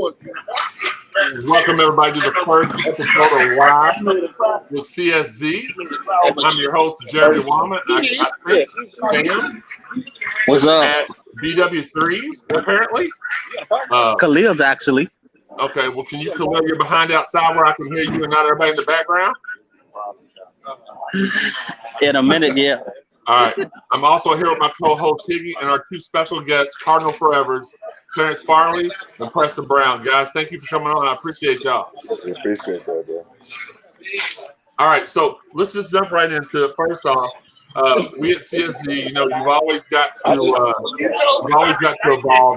Welcome everybody to the first episode of Live with CSZ. I'm your host, Jeremy Wallman. I think Sam What's up? at BW3s, apparently. Khalil's actually. Okay, well, can you Khalil, you're behind outside where I can hear you and not everybody in the background? In a minute, yeah. All right. I'm also here with my co-host, Higgy, and our two special guests, Cardinal Forevers, Terrence Farley and Preston Brown. Guys, thank you for coming on. I appreciate y'all. We appreciate that, bro. All right, so let's just jump right into it. First off, we at CSZ, you've always got to evolve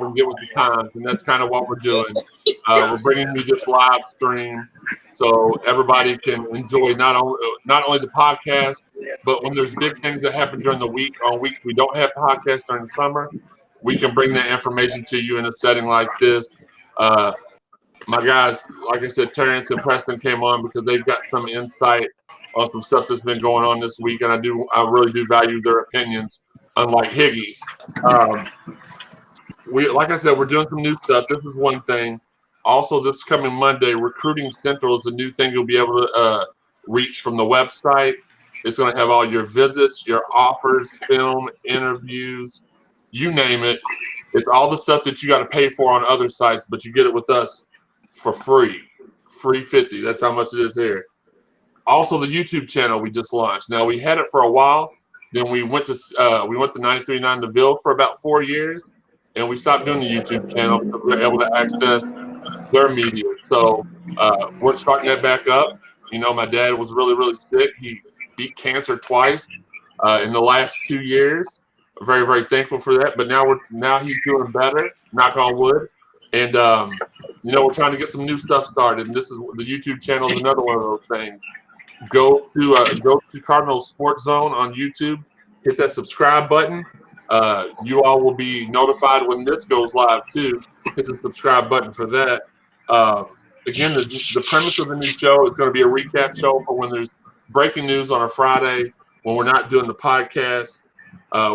and get with the times, and that's kind of what we're doing. We're bringing you this live stream so everybody can enjoy not only the podcast, but when there's big things that happen during the week, on weeks we don't have podcasts during the summer, we can bring that information to you in a setting like this. My guys, like I said, Terrence and Preston came on because they've got some insight on some stuff that's been going on this week, and I really do value their opinions, unlike Higgy's. Like I said, we're doing some new stuff. This is one thing. Also, this coming Monday, Recruiting Central is a new thing you'll be able to reach from the website. It's going to have all your visits, your offers, film, interviews, you name it. It's all the stuff that you got to pay for on other sites, but you get it with us for free. Free 50. That's how much it is here. Also, the YouTube channel we just launched. Now, we had it for a while. Then we went to 93.9 The Ville for about 4 years, and we stopped doing the YouTube channel because we were able to access their media. So we're starting that back up. My dad was really, really sick. He beat cancer twice in the last 2 years. Very, very thankful for that. But now he's doing better. Knock on wood. And we're trying to get some new stuff started. And this is the YouTube channel is another one of those things. Go to Cardinal Sports Zone on YouTube. Hit that subscribe button. You all will be notified when this goes live too. Hit the subscribe button for that. Again, the premise of the new show is going to be a recap show for when there's breaking news on a Friday when we're not doing the podcast.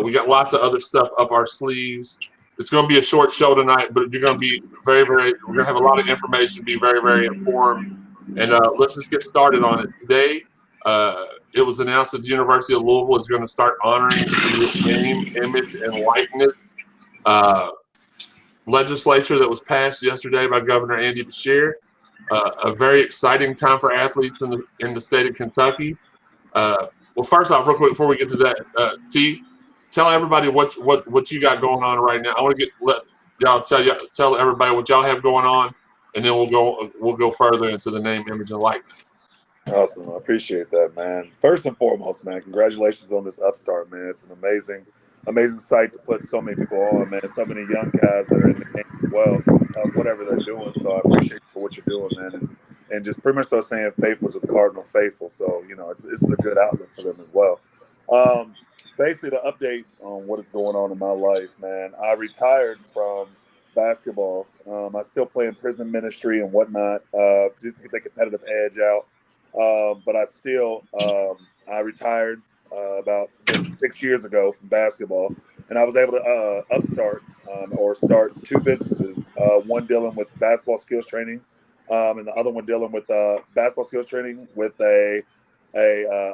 We got lots of other stuff up our sleeves. It's going to be a short show tonight, but you're going to be very, very. We're going to have a lot of information, be very, very informed. And let's just get started on it. Today, it was announced that the University of Louisville is going to start honoring the name, image, and likeness legislature that was passed yesterday by Governor Andy Beshear. A very exciting time for athletes in the state of Kentucky. Well, first off, real quick before we get to that, T, tell everybody what you got going on right now. I want to let y'all tell everybody what y'all have going on, and then we'll go further into the name, image, and likeness. Awesome. I appreciate that, man. First and foremost, man, congratulations on this upstart, man. It's an amazing site to put so many people on, man. So many young guys that are in the game as well, whatever they're doing. So I appreciate you for what you're doing, man. And just pretty much so saying faithful to the Cardinal faithful. So, this is a good outlet for them as well. Basically, the update on what is going on in my life, man. I retired from basketball. I still play in prison ministry and whatnot, just to get that competitive edge out. But I retired about 6 years ago from basketball, and I was able to start two businesses. One dealing with basketball skills training, and the other one dealing with basketball skills training with a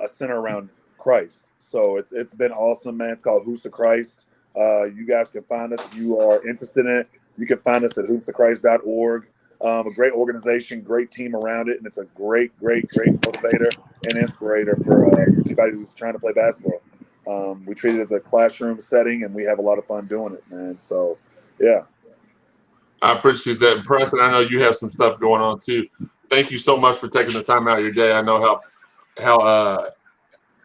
center around Christ. So it's been awesome, man. It's called Hoops of Christ. You guys can find us if you are interested in it. You can find us at hoopsofchrist.org. A great organization, great team around it, and it's a great motivator and inspirator for anybody who's trying to play basketball. We treat it as a classroom setting, and we have a lot of fun doing it, man. So, yeah. I appreciate that. Preston, I know you have some stuff going on too. Thank you so much for taking the time out of your day. I know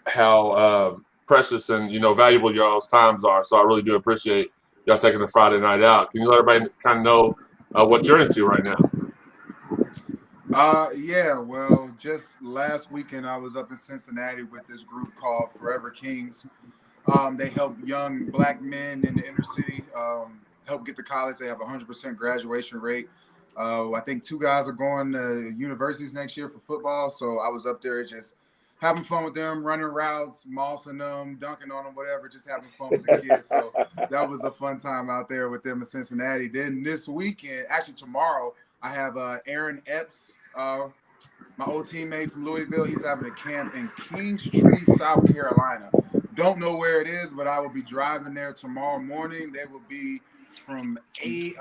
how precious and valuable y'all's times are. So I really do appreciate y'all taking the Friday night out. Can you let everybody kind of know what you're into right now? Yeah, well, just last weekend I was up in Cincinnati with this group called Forever Kings. They help young black men in the inner city help get to college. They have a 100% graduation rate. I think 2 guys are going to universities next year for football, so I was up there just having fun with them, running routes, mossing them, dunking on them, whatever, just having fun with the kids. So that was a fun time out there with them in Cincinnati. Then this weekend, actually tomorrow, I have Aaron Epps, my old teammate from Louisville. He's having a camp in Kingstree, South Carolina. Don't know where it is, but I will be driving there tomorrow morning. They will be from 10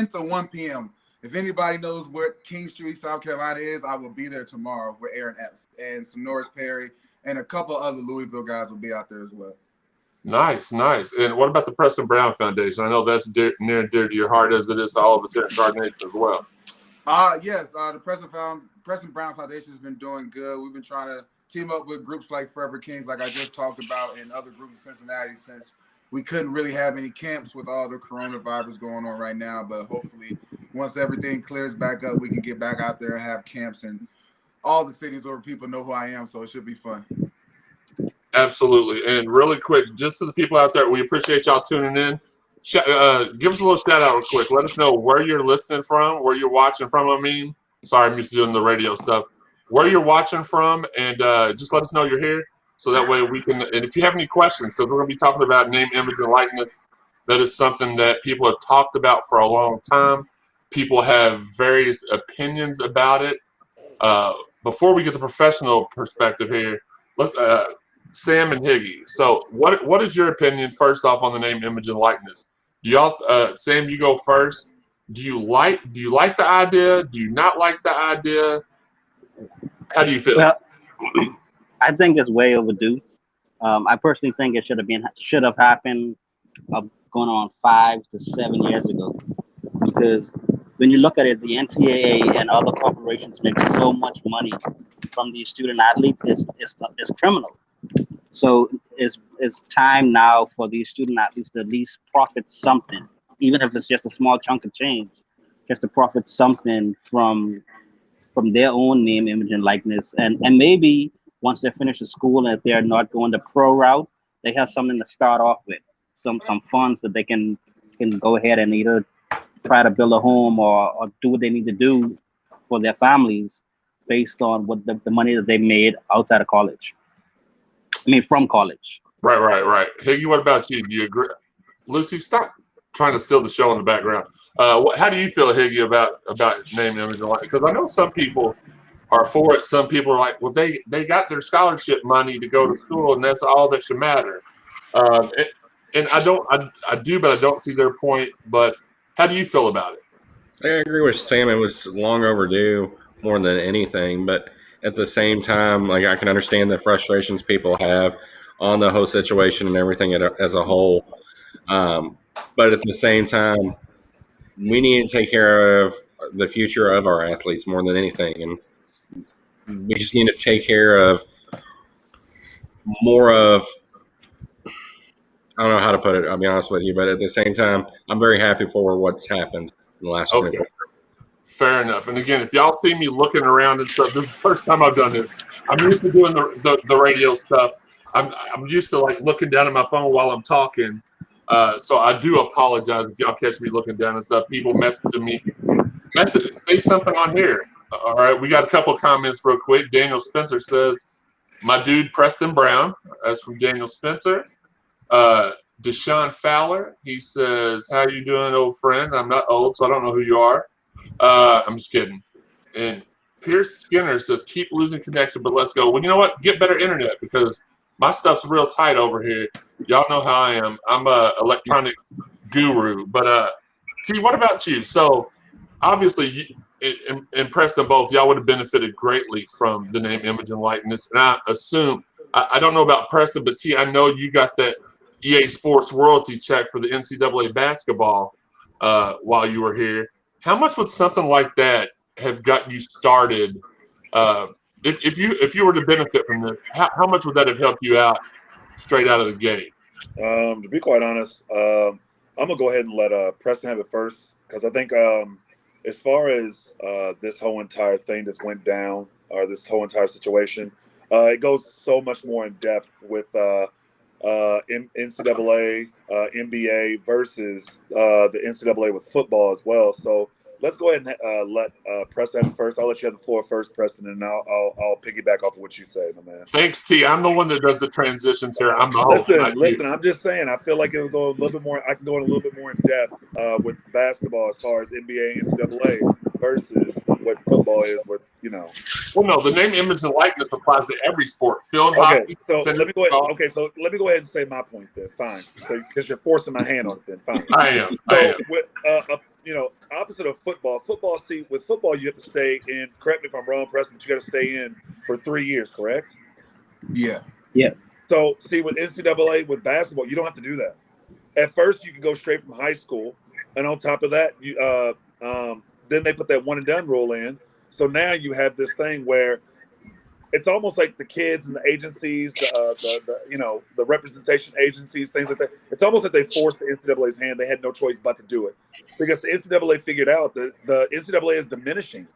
to 1 p.m. If anybody knows what Kingstree, South Carolina is, I will be there tomorrow with Aaron Epps and some Norris Perry, and a couple other Louisville guys will be out there as well. Nice. And what about the Preston Brown Foundation? I know that's near and dear to your heart, as it is to all of us here at Guard Nation as well. Yes, the Preston Brown Foundation has been doing good. We've been trying to team up with groups like Forever Kings, like I just talked about, and other groups in Cincinnati, since we couldn't really have any camps with all the coronavirus going on right now. But hopefully, once everything clears back up, we can get back out there and have camps in all the cities where people know who I am. So it should be fun. Absolutely. And really quick, just to the people out there, we appreciate y'all tuning in. Give us a little shout out real quick. Let us know where you're listening from, where you're watching from. Sorry, I'm used to doing the radio stuff. Where you're watching from, and just let us know you're here, so that way we can. And if you have any questions, because we're going to be talking about name, image, and likeness, that is something that people have talked about for a long time. People have various opinions about it. Before we get the professional perspective here, look. Sam and Higgy. So, what is your opinion first off on the name, image, and likeness? Do y'all, Sam, you go first. Do you like the idea? Do you not like the idea? How do you feel? Well, I think it's way overdue. I personally think it should have happened going on 5 to 7 years ago, because when you look at it, the NCAA and other corporations make so much money from these student athletes. It's criminal. So it's time now for these student athletes to at least profit something, even if it's just a small chunk of change, just to profit something from their own name, image, and likeness. And maybe once they finish the school, and if they're not going the pro route, they have something to start off with, some funds that they can go ahead and either try to build a home or do what they need to do for their families based on what the money that they made outside of college. From college. Right. Higgy, what about you? Do you agree? Lucy, stop trying to steal the show in the background. How do you feel, Higgy, about name, image, and likeness? Because I know some people are for it. Some people are like, well, they got their scholarship money to go to school, and that's all that should matter. And I do, but I don't see their point. But how do you feel about it? I agree with Sam. It was long overdue more than anything, but at the same time, like, I can understand the frustrations people have on the whole situation and everything as a whole. But at the same time, we need to take care of the future of our athletes more than anything. And we just need to take care of more of, I don't know how to put it, I'll be honest with you, but at the same time, I'm very happy for what's happened in the last 24 years. Fair enough. And again, if y'all see me looking around and stuff, this is the first time I've done this. I'm used to doing the radio stuff. I'm used to like looking down at my phone while I'm talking. So I do apologize if y'all catch me looking down and stuff. People messaging me. Say something on here. All right, we got a couple of comments real quick. Daniel Spencer says, my dude Preston Brown. That's from Daniel Spencer. Deshaun Fowler, he says, how you doing, old friend? I'm not old, so I don't know who you are. I'm just kidding. And Pierce Skinner says, keep losing connection, but let's go. Well, you know what? Get better internet, because my stuff's real tight over here. Y'all know how I am. I'm a electronic guru. But T, what about you? So obviously, and Preston, both y'all would have benefited greatly from the name, image, and likeness. And I assume, I don't know about Preston, but T, I know you got that EA Sports royalty check for the NCAA basketball while you were here. How much would something like that have got you started? If you were to benefit from this, how much would that have helped you out straight out of the gate? To be quite honest, I'm gonna go ahead and let Preston have it first, because I think as far as this whole entire thing that's went down, or this whole entire situation, it goes so much more in depth with NCAA, NBA versus the NCAA with football as well. So let's go ahead and let Preston have it first. I'll let you have the floor first, Preston, and I'll piggyback off of what you say, my man. Thanks, T. I'm the one that does the transitions here. I'm the host. Listen. I'm just saying. I feel like it would go a little bit more. I can go in a little bit more in depth with basketball as far as NBA and NCAA versus what football is. What Well, no, the name, image, and likeness applies to every sport. Field Okay, hockey. so let me go ahead. Okay, so let me go ahead and say my point then. Fine. So because you're forcing my hand on it, then fine. I am. With opposite of football. With football you have to stay in. Correct me if I'm wrong, Preston. But you got to stay in for 3 years, correct? Yeah. So see, with NCAA, with basketball, you don't have to do that. At first, you can go straight from high school, and on top of that, you then they put that one and done rule in. So now you have this thing where it's almost like the kids and the agencies, the representation agencies, things like that. It's almost like they forced the NCAA's hand. They had no choice but to do it because the NCAA figured out that the NCAA is diminishing.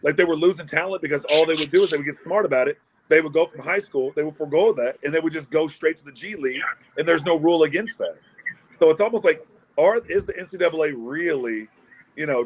Like they were losing talent because all they would do is they would get smart about it. They would go from high school, they would forego that, and they would just go straight to the G League, and there's no rule against that. So it's almost like, is the NCAA really,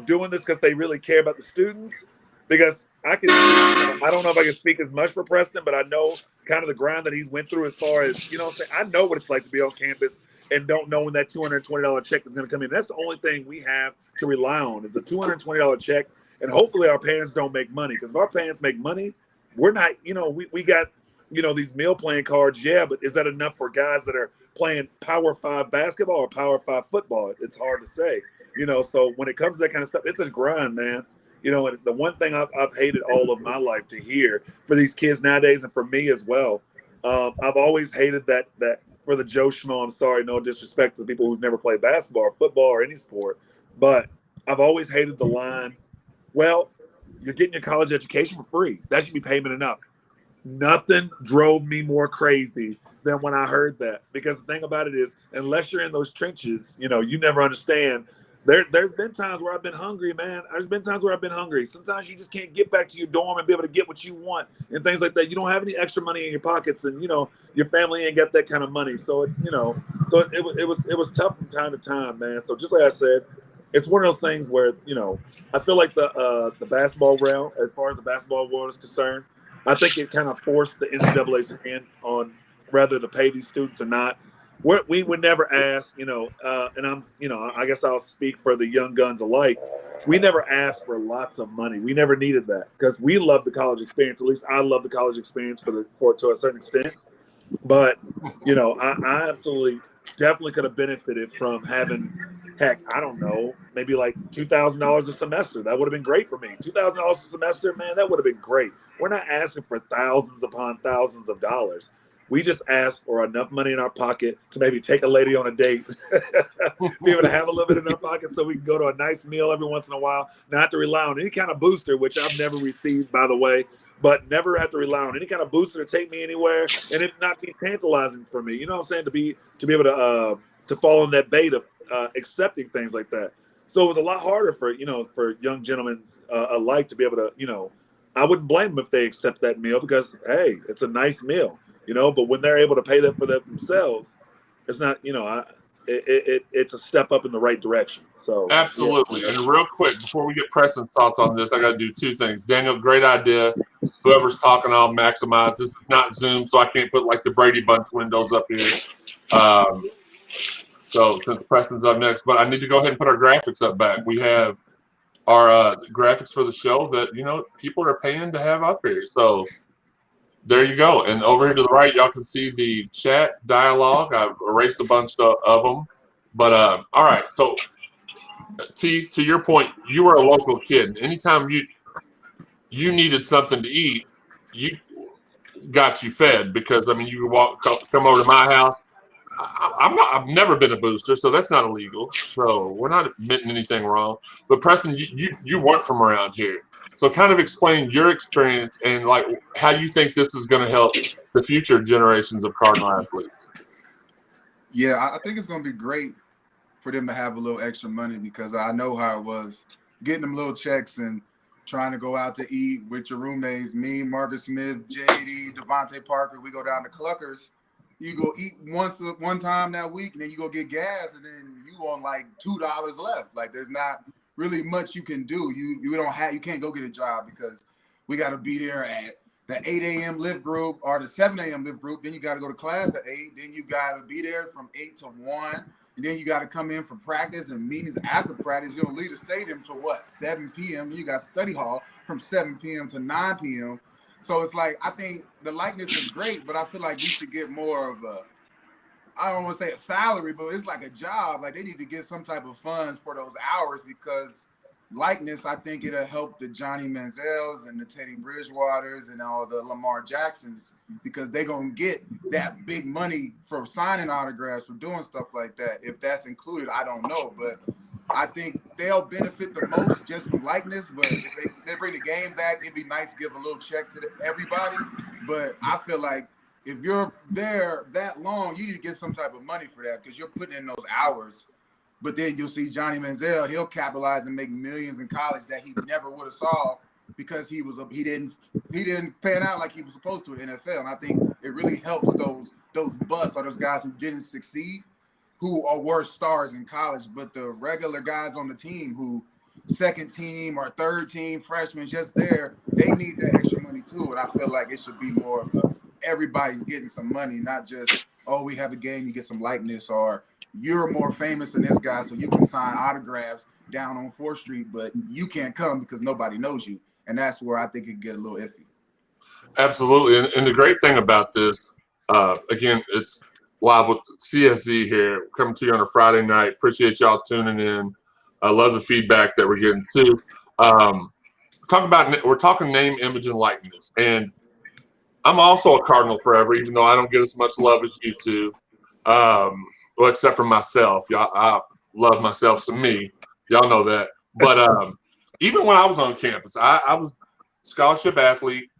doing this because they really care about the students? Because I don't know if I can speak as much for Preston, but I know kind of the grind that he's went through as far as, I know what it's like to be on campus and don't know when that $220 check is going to come in. That's the only thing we have to rely on is the $220 check. And hopefully our parents don't make money, because if our parents make money, we're not, we got, these meal playing cards. Yeah, but is that enough for guys that are playing Power 5 basketball or Power 5 football? It's hard to say, so when it comes to that kind of stuff, it's a grind, man. And the one thing I've hated all of my life to hear for these kids nowadays, and for me as well, I've always hated that for the Joe Schmo. I'm sorry, no disrespect to the people who've never played basketball or football or any sport, but I've always hated the line, well, you're getting your college education for free. That should be payment enough. Nothing drove me more crazy than when I heard that, because the thing about it is, unless you're in those trenches, you never understand. There's been times where I've been hungry, man. There's been times where I've been hungry. Sometimes you just can't get back to your dorm and be able to get what you want and things like that. You don't have any extra money in your pockets, and your family ain't got that kind of money. So it's so it was tough from time to time, man. So just like I said, it's one of those things where I feel like the basketball realm, as far as the basketball world is concerned, I think it kind of forced the NCAA's hand on whether to pay these students or not. We would never ask, and I'm, I guess I'll speak for the young guns alike. We never asked for lots of money. We never needed that because we love the college experience. At least I love the college experience for to a certain extent. But I absolutely definitely could have benefited from having, heck, I don't know, maybe like $2,000 a semester. That would have been great for me. $2,000 a semester, man, that would have been great. We're not asking for thousands upon thousands of dollars. We just ask for enough money in our pocket to maybe take a lady on a date, be able to have a little bit in our pocket so we can go to a nice meal every once in a while, not to rely on any kind of booster, which I've never received, by the way, but never have to rely on any kind of booster to take me anywhere and it not be tantalizing for me. You know what I'm saying? To be able to fall in that bait of accepting things like that. So it was a lot harder for young gentlemen alike to be able to, I wouldn't blame them if they accept that meal because, hey, it's a nice meal. But when they're able to pay that for themselves, it's not, it's a step up in the right direction. So absolutely. Yeah. And real quick, before we get Preston's thoughts on this, I got to do two things. Daniel, great idea. Whoever's talking, I'll maximize. This is not Zoom, so I can't put like the Brady Bunch windows up here. So since Preston's up next, but I need to go ahead and put our graphics up back. We have our graphics for the show that, people are paying to have up here. So there you go. And over here to the right, y'all can see the chat dialogue. I've erased a bunch of them. But all right. So T, to your point, you were a local kid. Anytime you needed something to eat, you got you fed because, you could come over to my house. I've never been a booster, so that's not illegal. So we're not admitting anything wrong. But Preston, you weren't from around here. So kind of explain your experience and like how you think this is going to help the future generations of Cardinal athletes. Yeah, I think it's going to be great for them to have a little extra money because I know how it was getting them little checks and trying to go out to eat with your roommates, me, Marcus Smith, JD, Devontae Parker. We go down to Cluckers. You go eat one time that week, and then you go get gas, and then you on like $2 left. Like there's not really much you can do. You can't go get a job because we got to be there at the 8 a.m. lift group or the 7 a.m. lift group. Then you got to go to class at 8. Then you got to be there from 8 to 1. And then you got to come in for practice and meetings after practice. You're going to leave the stadium to what, 7 p.m. Then you got study hall from 7 p.m. to 9 p.m. So it's like, I think the likeness is great, but I feel like we should get more of a, I don't want to say a salary, but it's like a job. Like they need to get some type of funds for those hours because likeness, I think it'll help the Johnny Manziels and the Teddy Bridgewaters and all the Lamar Jacksons because they're going to get that big money for signing autographs, for doing stuff like that. If that's included, I don't know. But I think they'll benefit the most just from likeness. But if they bring the game back, it'd be nice to give a little check to everybody. But I feel like if you're there that long, you need to get some type of money for that because you're putting in those hours. But then you'll see Johnny Manziel, he'll capitalize and make millions in college that he never would have saw because he didn't pan out like he was supposed to in the NFL. And I think it really helps those busts or those guys who didn't succeed, who were stars in college, but the regular guys on the team who second team or third team freshmen just there, they need that extra money too. And I feel like it should be more of a everybody's getting some money, not just, oh, we have a game, you get some likeness, or you're more famous than this guy, so you can sign autographs down on 4th Street, but you can't come because nobody knows you. And that's where I think it can get a little iffy. Absolutely. And the great thing about this, again, it's live with CSZ here, coming to you on a Friday night. Appreciate y'all tuning in. I love the feedback that we're getting too. We're talking name, image, and likeness. And I'm also a Cardinal forever, even though I don't get as much love as you two. Well, except for myself. Y'all, I love myself some me. Y'all know that. But even when I was on campus, I was a scholarship athlete.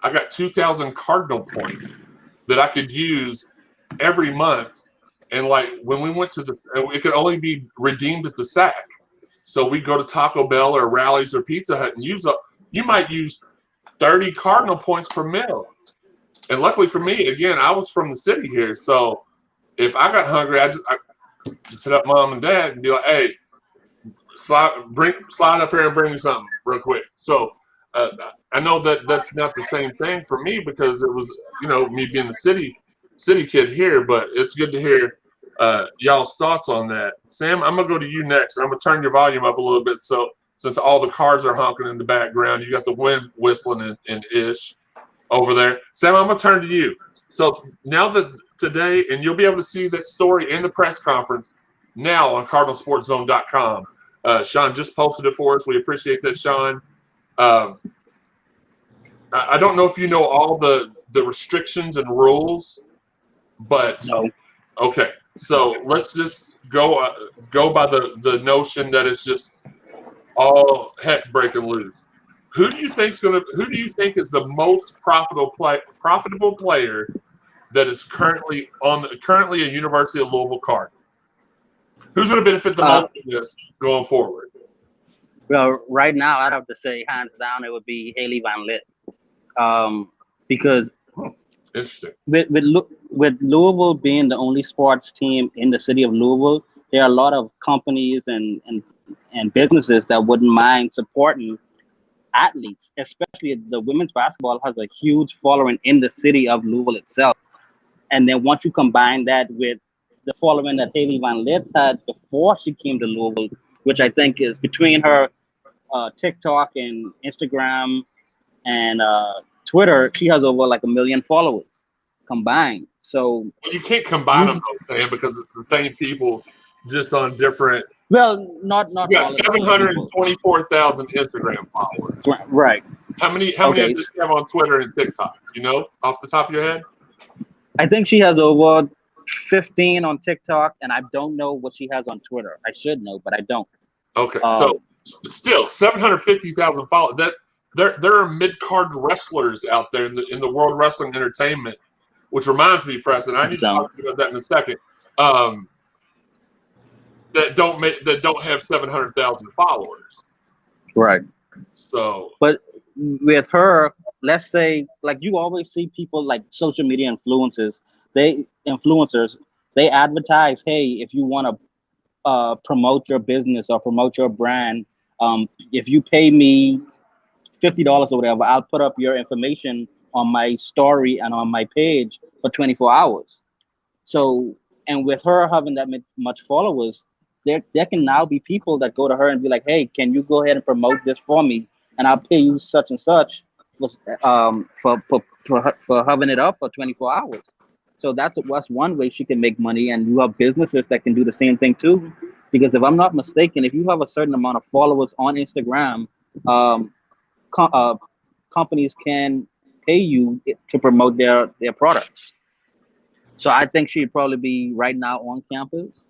I got 2,000 Cardinal points that I could use every month. And like when we went to it could only be redeemed at the SAC. So we go to Taco Bell or Rally's or Pizza Hut and you might use 30 Cardinal points per meal. And luckily for me, again, I was from the city here. So if I got hungry, I just hit up mom and dad and be like, hey, slide up here and bring me something real quick. So I know that that's not the same thing for me because it was, me being the city kid here, but it's good to hear y'all's thoughts on that. Sam, I'm going to go to you next. I'm going to turn your volume up a little bit. So since all the cars are honking in the background, you got the wind whistling and ish over there. Sam, I'm going to turn to you. So now that today, and you'll be able to see that story in the press conference now on CardinalSportsZone.com. Sean just posted it for us. We appreciate that, Sean. I don't know if you know all the restrictions and rules, but No. Okay. So let's just go by the notion that it's just all heck breaking loose. Who do you think is the most profitable player that is currently a University of Louisville Cardinal? Who's going to benefit the most in this going forward? Well, right now, I'd have to say hands down, it would be Haley Van Lith, because interesting. With Louisville being the only sports team in the city of Louisville, there are a lot of companies and businesses that wouldn't mind supporting athletes, especially the women's basketball has a huge following in the city of Louisville itself. And then once you combine that with the following that Haley Van Lith had before she came to Louisville, which I think is between her TikTok and Instagram and Twitter, she has over like 1 million followers combined. So you can't combine them, though, Sam, because it's the same people, just on different. Well, not. You got 724,000 Instagram followers. Right. How many do you have on Twitter and TikTok? You know, off the top of your head? I think she has over 15 on TikTok, and I don't know what she has on Twitter. I should know, but I don't. Okay, so still 750,000 followers. There are mid-card wrestlers out there in the world wrestling entertainment, which reminds me, Preston, I need to talk about that in a second. That don't have 700,000 followers. Right. So, but with her, let's say, like you always see people like social media influencers. They advertise, hey, if you want promote your business or promote your brand. If you pay me $50 or whatever, I'll put up your information on my story and on my page for 24 hours. So, and with her having that much followers, there can now be people that go to her and be like, "Hey, can you go ahead and promote this for me? And I'll pay you such and such for for having it up for 24 hours." So that's one way she can make money, and you have businesses that can do the same thing too. Because if I'm not mistaken, if you have a certain amount of followers on Instagram, um, co- uh, companies can pay you to promote their products. So I think she'd probably be right now on campus.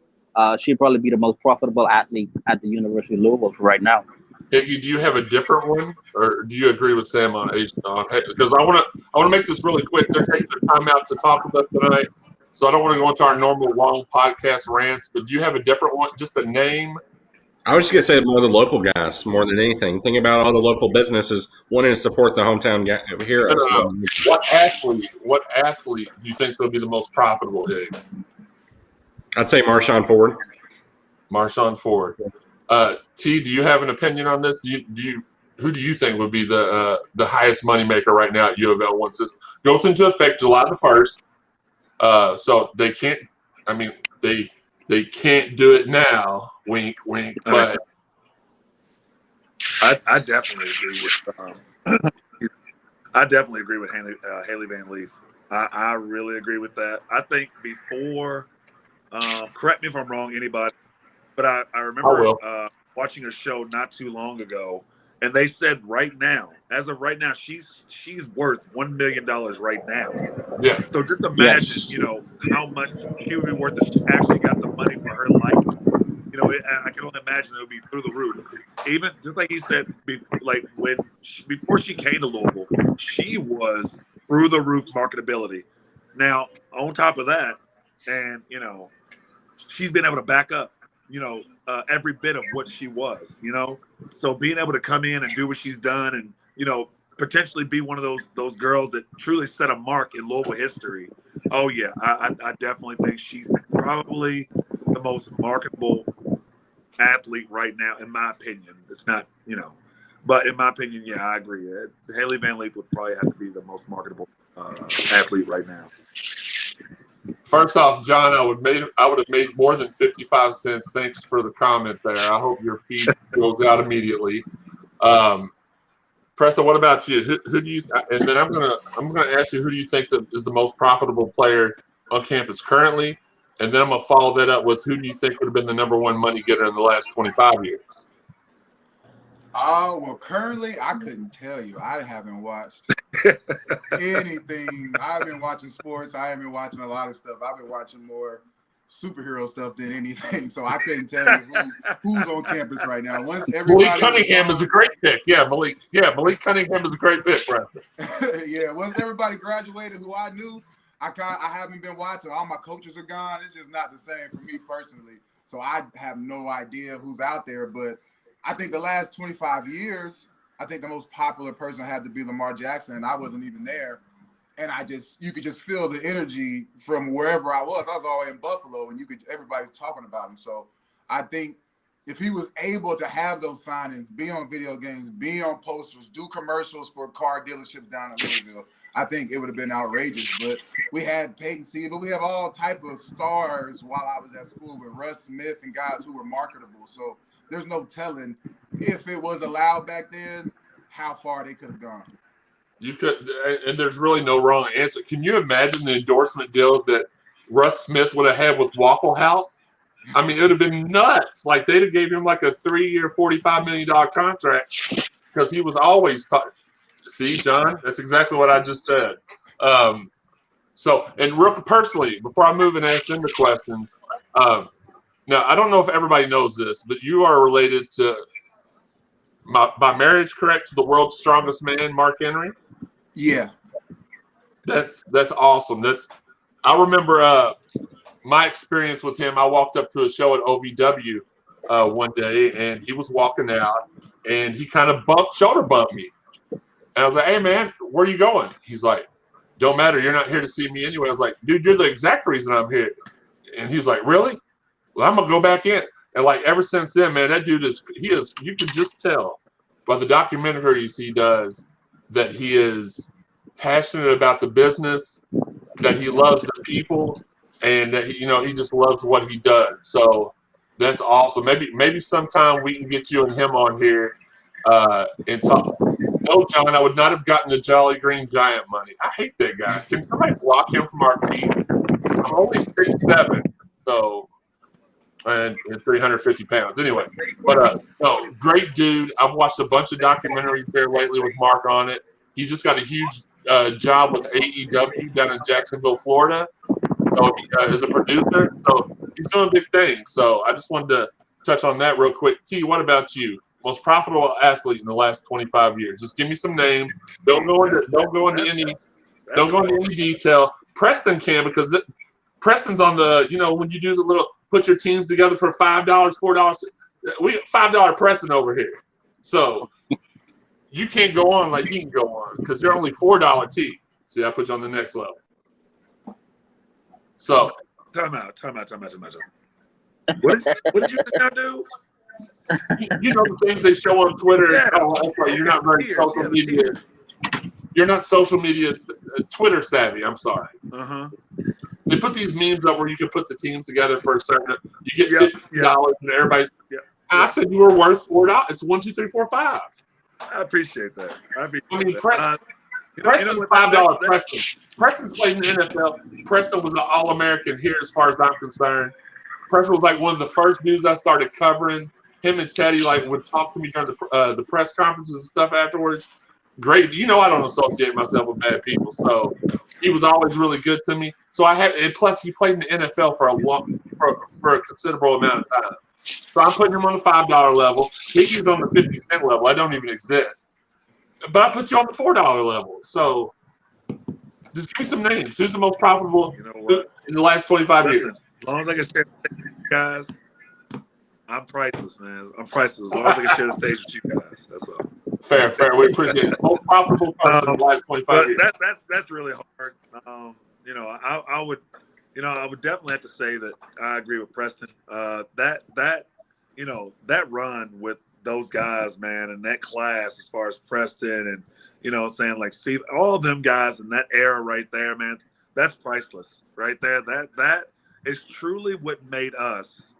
She'd probably be the most profitable athlete at the University of Louisville right now. Higgy, do you have a different one, or do you agree with Sam on H? Because I want to make this really quick. They're taking the time out to talk with us tonight, so I don't want to go into our normal long podcast rants. But do you have a different one? Just a name? I was just gonna say more the local guys more than anything. Think about all the local businesses wanting to support the hometown heroes. No. What athlete do you think is going to be the most profitable? Hig? I'd say Marshawn Ford. Marshawn Ford. T, do you have an opinion on this? Who do you think would be the highest moneymaker right now at U of L once this goes into effect July the 1st? So they can't. I mean, they can't do it now. Wink, wink. But I definitely agree with. I definitely agree with Haley Van Leaf. I really agree with that. I think before, correct me if I'm wrong, anybody, but I remember watching a show not too long ago, and they said as of right now, she's worth $1 million right now. yeah. So just imagine, how much she would be worth if she actually got the money for her life. I can only imagine it would be through the roof. Even just like he said, before she came to Louisville, she was through the roof marketability. Now, on top of that, and she's been able to back up, every bit of what she was. So being able to come in and do what she's done, and potentially be one of those girls that truly set a mark in Louisville history. Oh yeah, I definitely think she's probably the most marketable athlete right now, in my opinion. It's not, but in my opinion, yeah, I agree. Haley Van Leith would probably have to be the most marketable athlete right now. First off, John, I would have made more than 55 cents. Thanks for the comment there. I hope your feed goes out immediately. Preston, what about you? Who do you? And then I'm gonna ask you, who do you think is the most profitable player on campus currently? And then I'm gonna follow that up with, who do you think would have been the number one money getter in the last 25 years? Well, currently I couldn't tell you. I haven't watched anything. I've been watching sports. I haven't been watching a lot of stuff. I've been watching more superhero stuff than anything. So I couldn't tell you who's on campus right now. Malik Cunningham is a great pick. Yeah, Malik Cunningham is a great pick, Preston. Yeah, once everybody graduated who I knew, I haven't been watching. All my coaches are gone. It's just not the same for me personally. So I have no idea who's out there. But I think the last 25 years, I think the most popular person had to be Lamar Jackson, and I wasn't even there. And you could just feel the energy from wherever I was. I was all in Buffalo, and everybody's talking about him. So I think if he was able to have those signings, be on video games, be on posters, do commercials for car dealerships down in Louisville, I think it would have been outrageous. But we had Peyton Siegel. We have all type of stars while I was at school with Russ Smith and guys who were marketable. So there's no telling, if it was allowed back then, how far they could have gone. You could, and there's really no wrong answer. Can you imagine the endorsement deal that Russ Smith would have had with Waffle House? I mean, it would have been nuts. Like, they'd have gave him like a 3-year, $45 million contract, because he was always talking. See, John, that's exactly what I just said. So, and real personally, before I move and ask them the questions, now I don't know if everybody knows this, but you are related to, by marriage, correct, to the world's strongest man, Mark Henry? Yeah. That's awesome. I remember my experience with him. I walked up to a show at OVW one day, and he was walking out, and he kind of shoulder bumped me. And I was like, "Hey man, where are you going?" He's like, "Don't matter, you're not here to see me anyway." I was like, "Dude, you're the exact reason I'm here." And he was like, "Really? Well, I'm gonna go back in." And like ever since then, man, that dude you can just tell by the documentaries he does that he is passionate about the business, that he loves the people, and that he just loves what he does. So that's awesome. Maybe sometime we can get you and him on here and talk. No, John, I would not have gotten the Jolly Green Giant money. I hate that guy. Can somebody block him from our feed? I'm only 6'7", so and 350 pounds. Anyway, but no, great dude. I've watched a bunch of documentaries there lately with Mark on it. He just got a huge job with AEW down in Jacksonville, Florida. So as a producer, so he's doing big things. So I just wanted to touch on that real quick. T, what about you? Most profitable athlete in the last 25 years. Just give me some names. Don't go into any detail. Preston can, because Preston's on the, when you do the little put your teams together for $5, $4. We got $5 Preston over here. So you can't go on like he can go on because they're only $4 T. See, I put you on the next level. So time out. What did you just now do? You know the things they show on Twitter. Yeah. You're not very social media. You're not social media Twitter savvy. I'm sorry. They put these memes up where you can put the teams together for a certain. You get $50 and everybody's. I said you were worth $4. It's 1, 2, 3, 4, 5. I appreciate that. Preston's $5. Preston. Preston's played in the NFL. Preston was an All-American here, as far as I'm concerned. Preston was like one of the first dudes I started covering. Him and Teddy would talk to me during the press conferences and stuff afterwards. Great, I don't associate myself with bad people, so he was always really good to me. So and plus he played in the NFL for a considerable amount of time. So I'm putting him on the $5 level. He's on the 50-cent level. I don't even exist, but I put you on the $4 level. So just give me some names. Who's the most profitable in the last 25 years? As long as I can share with you guys, I'm priceless, man. I'm priceless. As long as I can share the stage with you guys, that's all. Fair. We appreciate it. Most profitable person in the last 25 years. That's really hard. I would definitely have to say that I agree with Preston. That run with those guys, man, and that class as far as Preston and see all of them guys in that era right there, man. That's priceless, right there. That is truly what made us.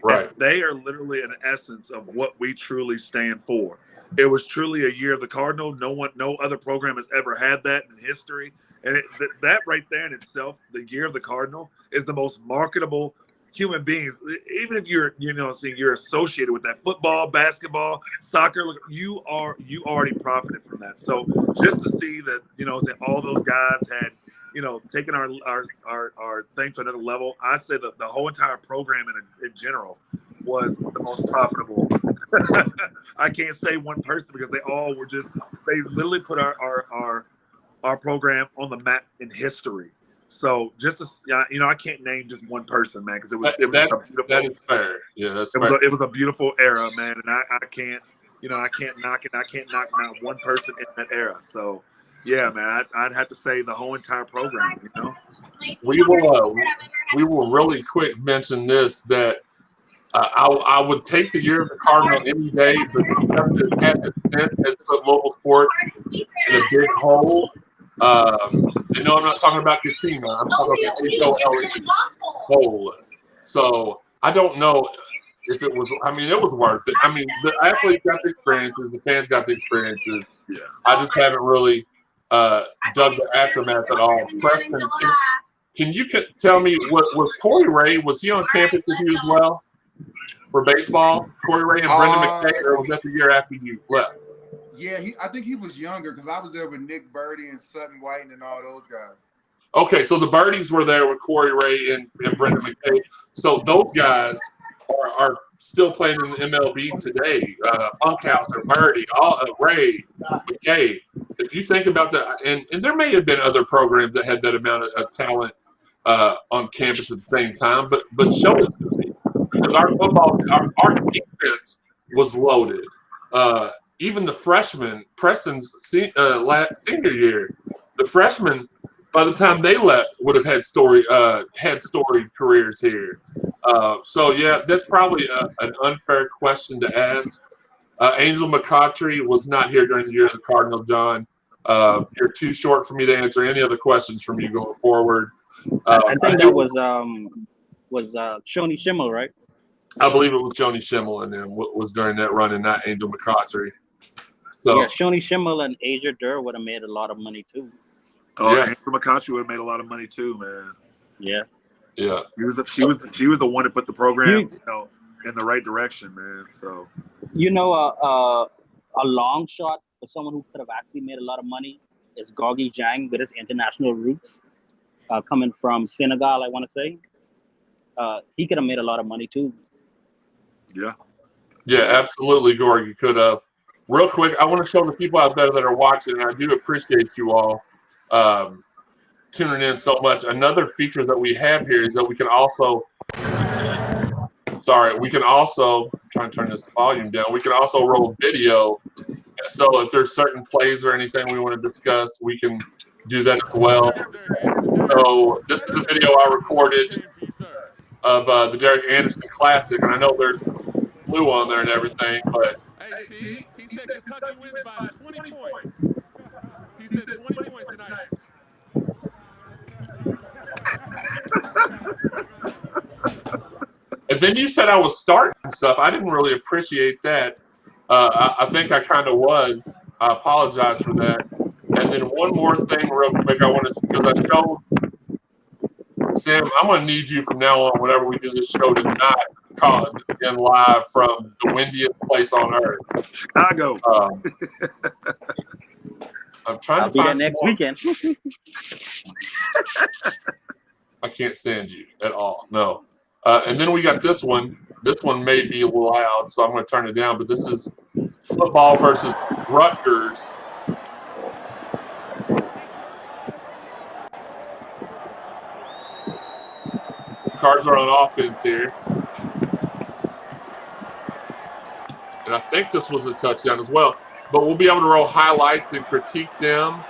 Right. And they are literally an essence of what we truly stand for. It was truly a year of the Cardinal. No other program has ever had that in history. And that right there in itself, the year of the Cardinal, is the most marketable human beings. Even if you're associated with that football, basketball, soccer, you already profited from that. So just to see that, all those guys had, taking our thing to another level. I say that the whole entire program in general was the most profitable. I can't say one person because they all were they literally put our program on the map in history. So just I can't name just one person, man, because it was that is fair. Yeah, that's fair. It was a beautiful era, man, and I can't knock it. I can't knock not one person in that era. So. Yeah, man, I'd have to say the whole entire program. We will really quick mention this that I would take the year of the Cardinal any day, but something that happened since has put local sports in a big hole. I'm not talking about Katrina. I'm talking about the hole. So I don't know if it was. I mean, it was worth it. I mean, the athletes got the experiences, the fans got the experiences. Yeah. I just haven't really. Dug the aftermath at all. Preston, can you tell me was Corey Ray? Was he on campus with you as well for baseball? Corey Ray and Brendan McKay, or was that the year after you left? Yeah, I think he was younger because I was there with Nick Birdie and Sutton White and all those guys. Okay, so the Birdies were there with Corey Ray and Brendan McKay. So those guys are still playing in the MLB today. Funkhauser, Birdie, Ray, McKay. If you think about that, and there may have been other programs that had that amount of talent on campus at the same time, but show it to me because our defense was loaded. Even the freshmen, Preston's senior year, the freshmen by the time they left, would have had storied careers here. So yeah, that's probably an unfair question to ask. Angel McCautry was not here during the year of the Cardinal, John. You're too short for me to answer any other questions from you going forward. I think that was Shoni Schimmel, right? I believe it was Joni Schimmel and then was during that run and not Angel McCautry. So yeah, Shoni Schimmel and Asia Durr would have made a lot of money too. Oh, yeah. Angel McCautry would have made a lot of money too, man. Yeah. Yeah. She was the one that put the program, in the right direction, man. So a long shot for someone who could have actually made a lot of money is Gorgie Jang with his international roots, coming from Senegal, I want to say. He could have made a lot of money too. Yeah. Yeah, absolutely, Gorgie could have. Real quick, I want to show the people out there that are watching, and I do appreciate you all tuning in so much. Another feature that we have here is that we can also, I'm trying to turn this volume down. We can also roll video. So if there's certain plays or anything we want to discuss, we can do that as well. So this is a video I recorded of the Derek Anderson Classic, and I know there's blue on there and everything, but he said Kentucky wins by 20 points. He said 20 points tonight. And then you said I was starting stuff. I didn't really appreciate that. I think I kind of was. I apologize for that. And then one more thing real quick I wanted to, because I showed Sam, I'm going to need you from now on, whenever we do this show, to not call it in live from the windiest place on earth. Chicago. I'm trying I'll to be find there next weekend. I can't stand you at all. No. And then we got this one. This one may be a little loud, so I'm going to turn it down. But this is football versus Rutgers. Cards are on offense here. And I think this was a touchdown as well. But we'll be able to roll highlights and critique them.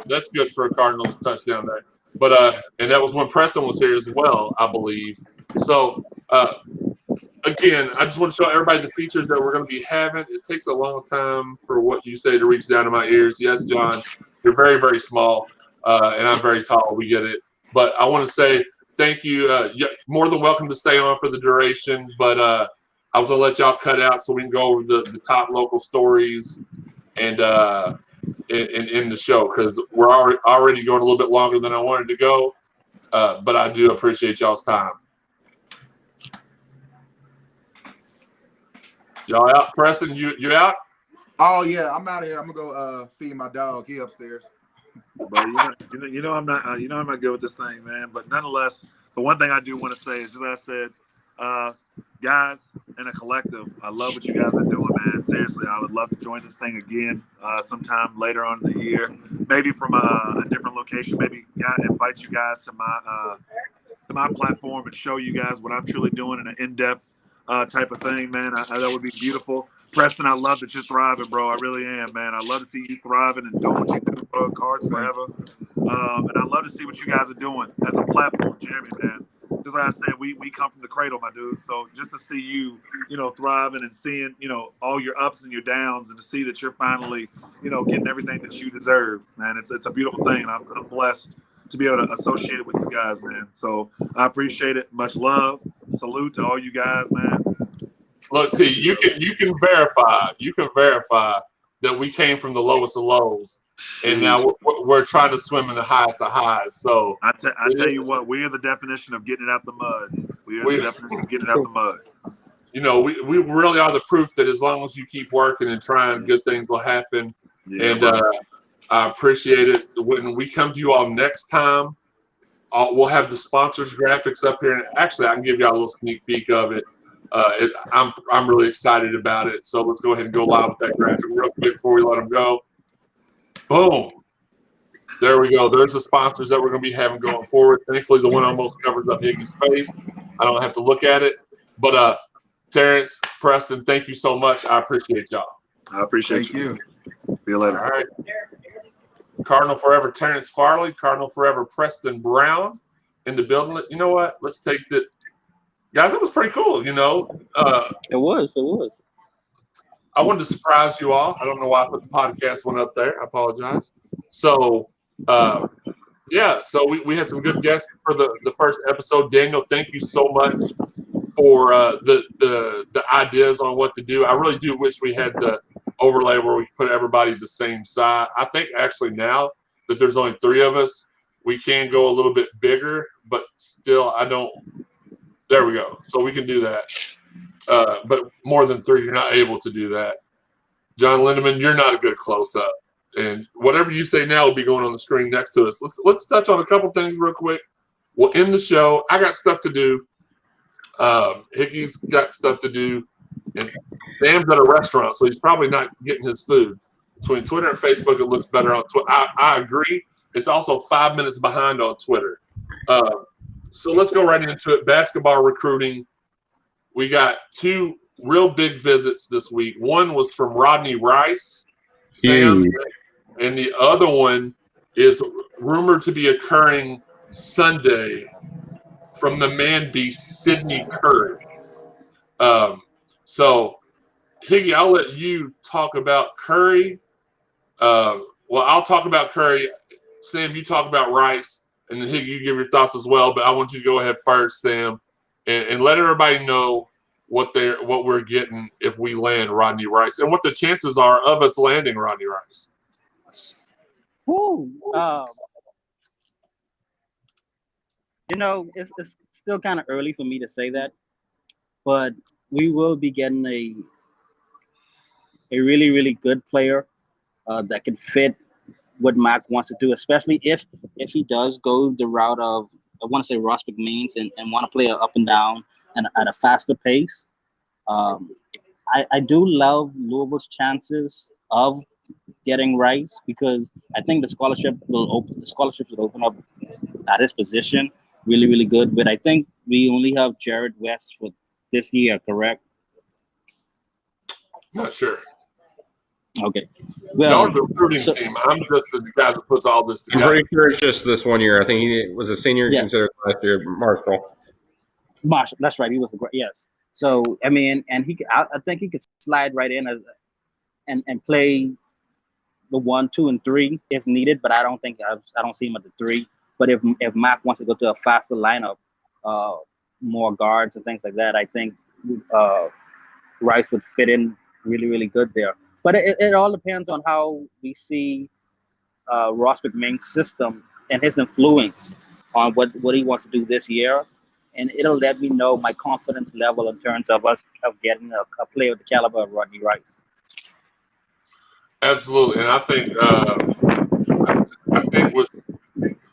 That's good for a Cardinals touchdown there. But and that was when Preston was here as well, I believe. So again, I just want to show everybody the features that we're going to be having. It takes a long time for what you say to reach down to my ears. Yes, John, you're very, very small, and I'm very tall. We get it. But I want to say thank you. You're more than welcome to stay on for the duration. But I was going to let y'all cut out so we can go over the top local stories and in the show, because we're already going a little bit longer than I wanted to go. But I do appreciate y'all's time. Y'all out? Preston, you out? Oh yeah, I'm out of here. I'm gonna go feed my dog. He upstairs. But you know I'm not I'm not good with this thing, man. But nonetheless, the one thing I do want to say is, just as I said, guys in a collective, I love what you guys are doing, man. Seriously, I would love to join this thing again sometime later on in the year, maybe from a different location. Maybe invite you guys to my platform and show you guys what I'm truly doing in an in-depth type of thing, man. That would be beautiful. Preston, I love that you're thriving, bro. I really am, man. I love to see you thriving and doing what you do, bro. Cards forever. And I love to see what you guys are doing as a platform, Jeremy, man. Just like I said, we come from the cradle, my dude. So just to see you, thriving and seeing, all your ups and your downs, and to see that you're finally, getting everything that you deserve, man. It's a beautiful thing. And I'm blessed to be able to associate it with you guys, man. So I appreciate it. Much love. Salute to all you guys, man. Look, T, you can verify. You can verify that we came from the lowest of lows, and now we're trying to swim in the highest of highs. So I tell you what, we are the definition of getting it out the mud. We are the definition of getting it out the mud. We really are the proof that as long as you keep working and trying, good things will happen. Yeah, and I appreciate it. When we come to you all next time, we'll have the sponsors graphics up here, and actually I can give y'all a little sneak peek of it. I'm really excited about it. So let's go ahead and go live with that graphic real quick before we let them go. Boom. There we go. There's the sponsors that we're going to be having going forward. Thankfully, the one almost covers up Iggy's face. I don't have to look at it. But Terrence, Preston, thank you so much. I appreciate y'all. I appreciate you. Thank you. See you later. All right. Cardinal Forever Terrence Farley, Cardinal Forever Preston Brown in the building. You know what? Let's take that. Guys, it was pretty cool, you know. It was. I wanted to surprise you all. I don't know why I put the podcast one up there. I apologize. So, yeah, so we had some good guests for the first episode. Daniel, thank you so much for the ideas on what to do. I really do wish we had the overlay where we could put everybody the same side. I think actually now that there's only 3 of us, we can go a little bit bigger, but still I don't. There we go. So we can do that. But more than 3, you're not able to do that. John Lindemann, you're not a good close-up. And whatever you say now will be going on the screen next to us. Let's touch on a couple things real quick. We'll end the show. I got stuff to do. Hickey's got stuff to do. And Sam's at a restaurant, so he's probably not getting his food. Between Twitter and Facebook, it looks better on Twitter. I agree. It's also 5 minutes behind on Twitter. So let's go right into it. Basketball recruiting. We got 2 real big visits this week. One was from Rodney Rice, Sam, and the other one is rumored to be occurring Sunday from the man beast Sydney Curry. So, Higgy, I'll let you talk about Curry. Well, I'll talk about Curry. Sam, you talk about Rice, and then Higgy, you give your thoughts as well. But I want you to go ahead first, Sam, and let everybody know what we're getting if we land Rodney Rice, and what the chances are of us landing Rodney Rice. Woo. You know, it's still kind of early for me to say that, but we will be getting a really, really good player that can fit what Mac wants to do, especially if he does go the route of, I want to say, Ross McMeans and want to play up and down and at a faster pace. I do love Louisville's chances of getting Rice because I think the scholarships will open up at his position really, really good. But I think we only have Jared West for this year, correct? Not sure. Okay. Y'all are the recruiting team. I'm just the guy that puts all this together. I'm pretty sure it's just this one year. I think he was a senior considered last year, Marshall. That's right. He was a great, yes. So I mean, and I think he could slide right in and play the 1, 2, and 3 if needed. But I don't see him at the 3. But if Mac wants to go to a faster lineup, more guards and things like that, I think Rice would fit in really, really good there. But it all depends on how we see Ross McMahon's system and his influence on what he wants to do this year. And it'll let me know my confidence level in terms of getting a player of the caliber of Rodney Rice. Absolutely. And I think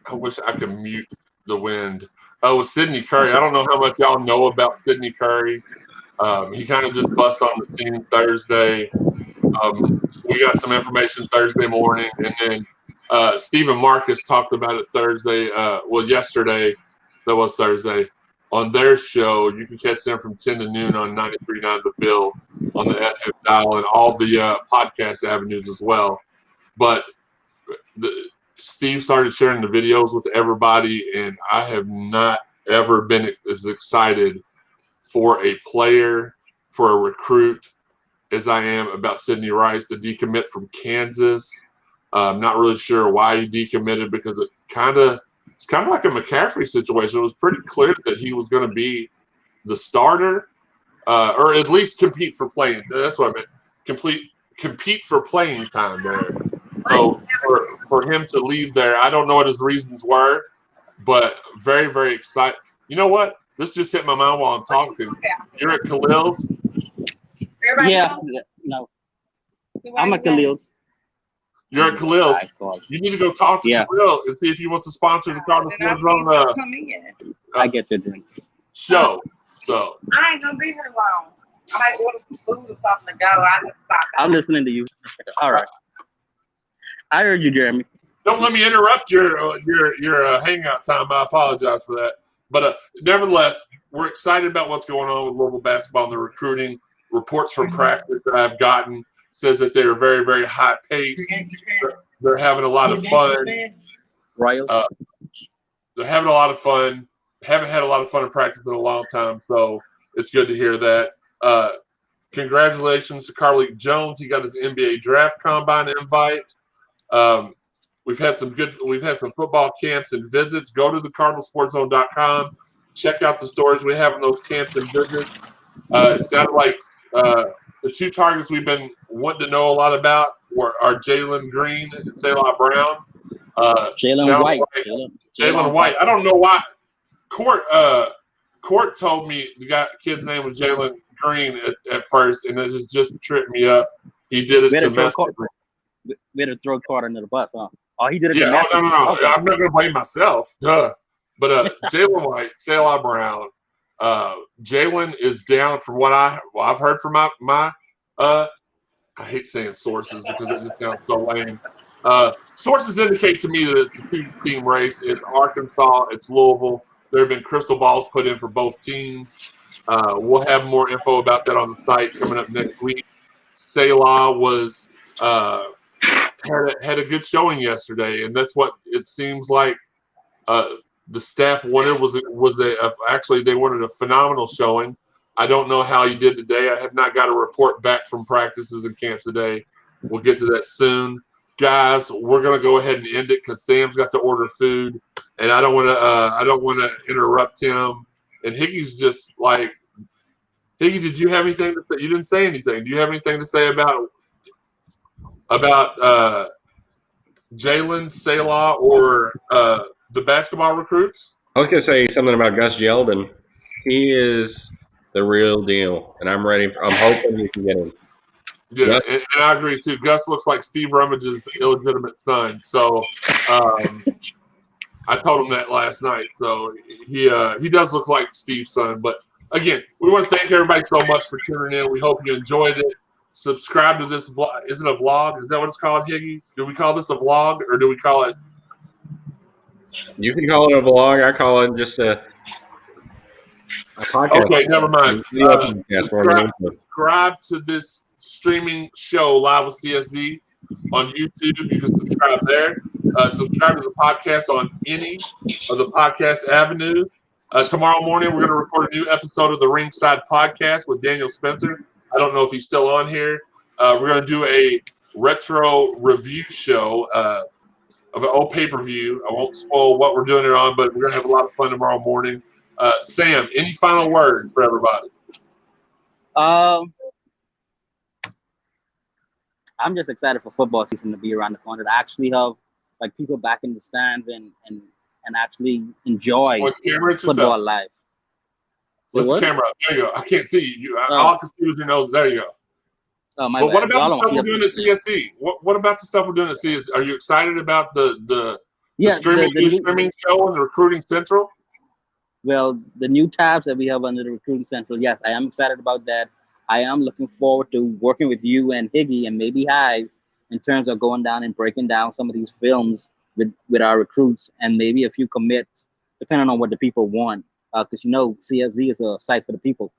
I wish I could mute the wind. With Sydney Curry, I don't know how much y'all know about Sydney Curry. He kind of just bust on the scene Thursday. We got some information Thursday morning, and then Stephen Marcus talked about it yesterday. That was Thursday. On their show, you can catch them from 10 to noon on 93.9 The Ville on the FM dial and all the podcast avenues as well. But Steve started sharing the videos with everybody, and I have not ever been as excited for a player, for a recruit, as I am about Sydney Rice, the decommit from Kansas. I'm not really sure why he decommitted because it's kind of like a McCaffrey situation. It was pretty clear that he was going to be the starter, or at least compete for playing. That's what I meant. Compete for playing time there. So for him to leave there, I don't know what his reasons were, but very, very excited. You know what? This just hit my mind while I'm talking. You're at Khalil's? Yeah, no. I'm at Khalil's. You're at Khalil's. You need to go talk to Khalil and see if he wants to sponsor the Cardinal Zone I get your drink. Show. So I ain't gonna be here long. I might order some food or something to go. I just stopped. I'm listening to you. All right. I heard you, Jeremy. Don't let me interrupt your hangout time. I apologize for that. But nevertheless, we're excited about what's going on with Louisville basketball and the recruiting. Reports from practice that I've gotten says that they're very, very high paced. They're having a lot of fun. Royals. They're having a lot of fun. Haven't had a lot of fun in practice in a long time, so it's good to hear that. Congratulations to Carlik Jones. He got his NBA draft combine invite. We've had some football camps and visits. Go to the CardinalSportsZone.com. Check out the stories we have in those camps and visits. It sounded like the two targets we've been wanting to know a lot about are Jalen Green and Selah Brown. Jalen White. Jalen White. I don't know why. Court told me the kid's name was Jalen Green at first, and it just tripped me up. He did it to mess with me. We had to throw Carter under the bus, huh? Oh, he did it. Yeah, no. Okay. I'm not going to blame myself. Duh. But Jalen White, Selah Brown, Jalen is down from what I've heard from my I hate saying sources because it just sounds so lame. Sources indicate to me that it's a two-team race. It's Arkansas, it's Louisville. There have been crystal balls put in for both teams. We'll have more info about that on the site coming up next week. Selah was had a good showing yesterday, and that's what it seems like the staff wanted. Actually they wanted a phenomenal showing. I don't know how he did today. I have not got a report back from practices and camps today. We'll get to that soon. Guys, we're gonna go ahead and end it because Sam's got to order food, and I don't want to interrupt him. And Higgy's just like, Higgy, did you have anything to say? You didn't say anything. Do you have anything to say about Jalen, Selah, or the basketball recruits? I was gonna say something about Gus Yeldon. He is the real deal, and I'm ready. I'm hoping we can get him. Yeah, and I agree too. Gus looks like Steve Rummage's illegitimate son. So I told him that last night. So he does look like Steve's son. But again, we want to thank everybody so much for tuning in. We hope you enjoyed it. Subscribe to this vlog. Is it a vlog? Is that what it's called, Higgy? Do we call this a vlog or do we call it? You can call it a vlog. I call it just a podcast. Okay, never mind. Subscribe to this streaming show live with CSZ on YouTube. You can subscribe there. Subscribe to the podcast on any of the podcast avenues. Tomorrow morning, we're going to record a new episode of the Ringside Podcast with Daniel Spencer. I don't know if he's still on here. We're going to do a retro review show of an old pay-per-view. I won't spoil what we're doing it on, but we're going to have a lot of fun tomorrow morning. Sam, any final words for everybody? I'm just excited for football season to be around the corner. To actually have like people back in the stands and actually enjoy football live. Lift the camera up. There you go. I can't see you. All I can see is your nose. There you go. But what about the stuff we're doing at CSZ? What about the stuff we're doing at CSZ? Are you excited about the streaming show and the Recruiting Central? Well, the new tabs that we have under the Recruiting Central, yes, I am excited about that. I am looking forward to working with you and Higgy and maybe Hive in terms of going down and breaking down some of these films with our recruits and maybe a few commits, depending on what the people want. Because CSZ is a site for the people.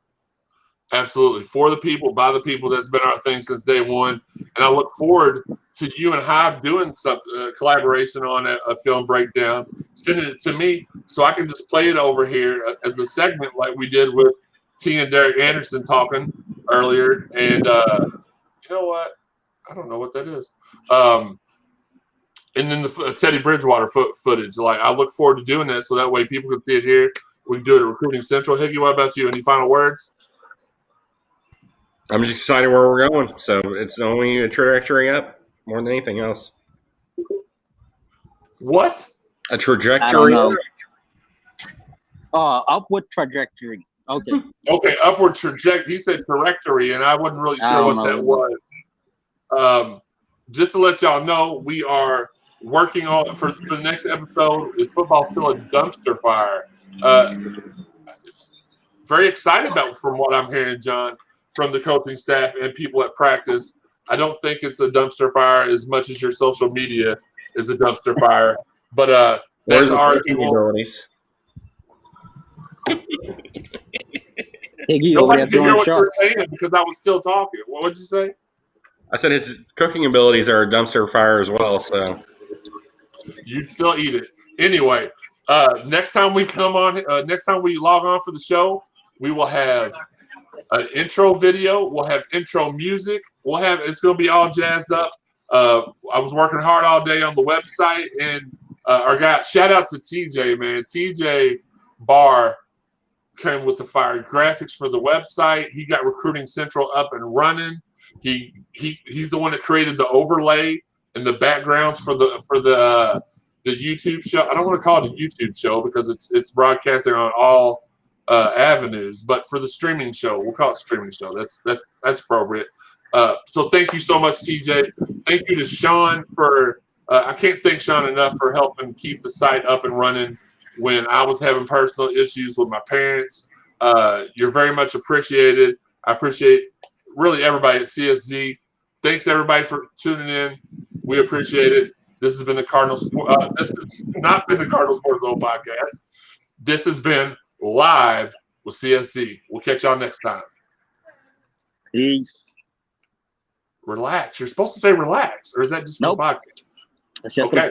Absolutely. For the people, by the people. That's been our thing since day one. And I look forward to you and Hive doing some collaboration on a film breakdown, sending it to me so I can just play it over here as a segment like we did with T and Derek Anderson talking earlier. And you know what? I don't know what that is. And then the Teddy Bridgewater footage. Like, I look forward to doing that so that way people can see it here. We can do it at Recruiting Central. Higgy, what about you? Any final words? I'm just excited where we're going. So it's only a trajectory up more than anything else. What? A trajectory? Upward trajectory. Okay. Okay, upward trajectory. He said trajectory, and I wasn't really sure what that was. Just to let y'all know, we are working on for the next episode. Is football still a dumpster fire? It's very excited about from what I'm hearing, John, from the coaching staff and people at practice. I don't think it's a dumpster fire as much as your social media is a dumpster fire. But that's arguable. Higgy, nobody can hear what you're saying because I was still talking. What would you say? I said his cooking abilities are a dumpster fire as well. So You'd still eat it anyway. Next time we come on, next time we log on for the show, we will have an intro video. We'll have intro music. It's going to be all jazzed up. I was working hard all day on the website, and our guy, shout out to TJ, man. TJ Barr came with the fire graphics for the website. He got Recruiting Central up and running. He's the one that created the overlay and the backgrounds for the YouTube show. I don't want to call it a YouTube show because it's broadcasting on all avenues, but for the streaming show, we'll call it streaming show. That's appropriate. So thank you so much, TJ. Thank you to Sean for I can't thank Sean enough for helping keep the site up and running when I was having personal issues with my parents. You're very much appreciated. I appreciate really everybody at CSZ. Thanks everybody for tuning in. We appreciate it. This has been the Cardinals. This has not been the Cardinals Sports Zone podcast. This has been Live with CSZ. We'll catch y'all next time. Peace. Relax. You're supposed to say relax, or is that just for the podcast? That's just for the